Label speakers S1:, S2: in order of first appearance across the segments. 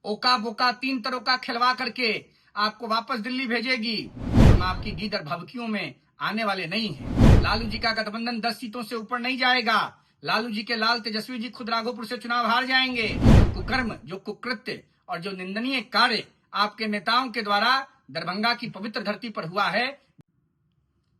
S1: ओका बोका तीन तरह का खिलवा करके आपको वापस दिल्ली भेजेगी। हम आपकी गीदड़ भभकियों में आने वाले नहीं हैं। लालू जी का गठबंधन 10 सीटों से ऊपर नहीं जाएगा। लालू जी के लाल तेजस्वी जी खुद राघोपुर से चुनाव हार जाएंगे। कुकर्म, जो कुकृत्य और जो निंदनीय कार्य आपके नेताओं के द्वारा दरभंगा की पवित्र धरती पर हुआ है।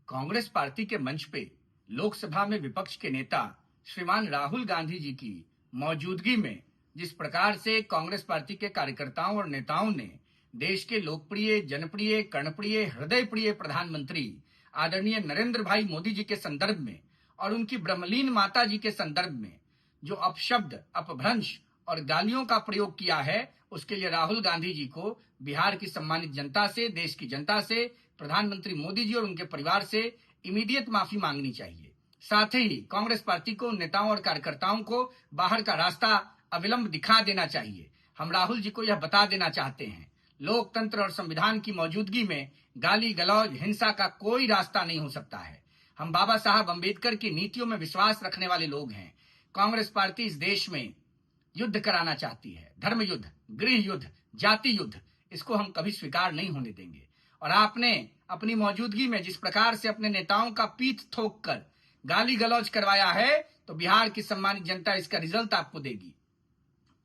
S1: कांग्रेस पार्टी के मंच पे लोकसभा में विपक्ष के नेता श्रीमान राहुल गांधी जी की मौजूदगी में जिस प्रकार से कांग्रेस पार्टी के कार्यकर्ताओं और नेताओं ने देश के लोकप्रिय, जनप्रिय, कर्णप्रिय, हृदय प्रिय प्रधानमंत्री आदरणीय नरेंद्र भाई मोदी जी के संदर्भ में और उनकी ब्रह्मलीन माता जी के संदर्भ में जो अपशब्द, अपभ्रंश और गालियों का प्रयोग किया है, उसके लिए राहुल गांधी जी को बिहार की सम्मानित जनता से, देश की जनता से, प्रधानमंत्री मोदी जी और उनके परिवार से इमीडिएट माफी मांगनी चाहिए। साथ ही कांग्रेस पार्टी को, नेताओं और कार्यकर्ताओं को बाहर का रास्ता अविलंब दिखा देना चाहिए। हम राहुल जी को यह बता देना चाहते हैं, लोकतंत्र और संविधान की मौजूदगी में गाली गलौज, हिंसा का कोई रास्ता नहीं हो सकता है। हम बाबा साहब अम्बेडकर की नीतियों में विश्वास रखने वाले लोग हैं। कांग्रेस पार्टी इस देश में युद्ध कराना चाहती है, धर्म युद्ध, गृह युद्ध, जाति युद्ध, इसको हम कभी स्वीकार नहीं होने देंगे। और आपने अपनी मौजूदगी में जिस प्रकार से अपने नेताओं का पीठ ठोक कर गाली गलौज करवाया है, तो बिहार की सम्मानित जनता इसका रिजल्ट आपको देगी।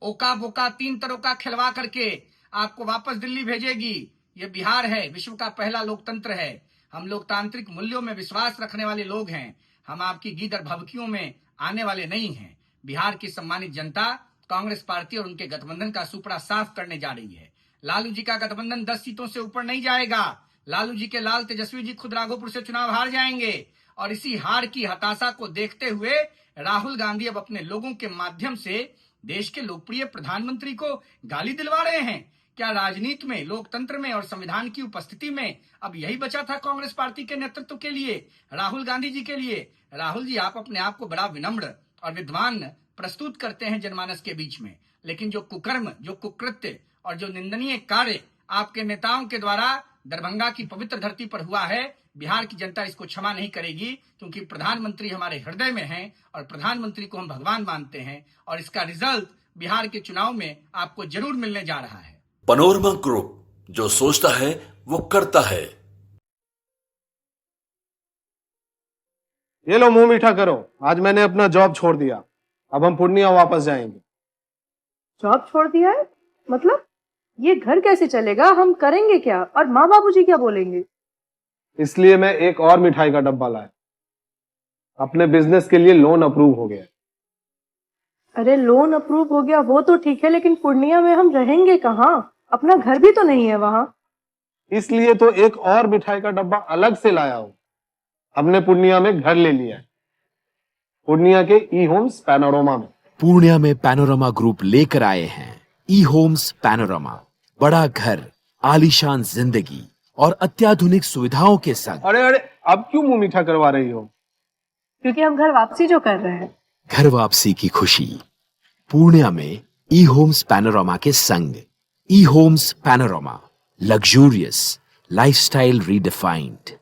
S1: ओका बोका तीन तरह का खिलवा करके आपको वापस दिल्ली भेजेगी। ये बिहार है, विश्व का पहला लोकतंत्र है। हम लोकतांत्रिक मूल्यों में विश्वास रखने वाले लोग हैं। हम आपकी गीदड़ भभकियों में आने वाले नहीं हैं। बिहार की सम्मानित जनता कांग्रेस पार्टी और उनके गठबंधन का सुपड़ा साफ करने जा रही है। लालू जी का गठबंधन 10 सीटों से ऊपर नहीं जाएगा। लालू जी के लाल तेजस्वी जी खुद राघोपुर से चुनाव हार जाएंगे। और इसी हार की हताशा को देखते हुए राहुल गांधी अब अपने लोगों के माध्यम से देश के लोकप्रिय प्रधानमंत्री को गाली दिलवा रहे हैं। क्या राजनीति में, लोकतंत्र में और संविधान की उपस्थिति में अब यही बचा था कांग्रेस पार्टी के नेतृत्व के लिए, राहुल गांधी जी के लिए? राहुल जी, आप अपने आप को बड़ा विनम्र और विद्वान प्रस्तुत करते हैं जनमानस के बीच में, लेकिन जो कुकर्म, जो कुकृत्य और जो निंदनीय कार्य आपके नेताओं के द्वारा दरभंगा की पवित्र धरती पर हुआ है, बिहार की जनता इसको क्षमा नहीं करेगी। क्योंकि प्रधानमंत्री हमारे हृदय में हैं और प्रधानमंत्री को हम भगवान मानते हैं। और इसका रिजल्ट बिहार के चुनाव में आपको जरूर मिलने जा रहा है।
S2: पैनोरमा ग्रुप, जो सोचता है वो करता है।
S3: ये लो, मुंह मीठा करो। आज मैंने अपना जॉब छोड़ दिया। अब हम पूर्णिया वापस जाएंगे।
S4: जॉब छोड़ दिया है? मतलब ये घर कैसे चलेगा? हम करेंगे क्या? और माँ बाबूजी क्या बोलेंगे?
S3: इसलिए मैं एक और मिठाई का डब्बा लाया। अपने बिजनेस के लिए लोन अप्रूव हो गया।
S4: अरे लोन अप्रूव हो गया वो तो ठीक है, लेकिन पूर्णिया में हम रहेंगे कहाँ? अपना घर भी तो नहीं है वहाँ।
S3: इसलिए तो एक और मिठाई का डब्बा अलग से लाया हूँ। हमने पूर्णिया में घर ले लिया है, पूर्णिया के ई होम्स पैनोरमा में।
S5: पूर्णिया में पैनोरमा ग्रुप लेकर आए हैं ई होम्स पैनोरमा। बड़ा घर, आलीशान जिंदगी और अत्याधुनिक सुविधाओं के संग।
S3: अरे अरे, अब क्यों मुंह मीठा करवा रही हो?
S4: क्योंकि हम घर वापसी जो कर रहे हैं।
S5: घर वापसी की खुशी पूर्णिया में ई होम्स पैनोरमा के संग। E Homes Panorama, luxurious lifestyle redefined.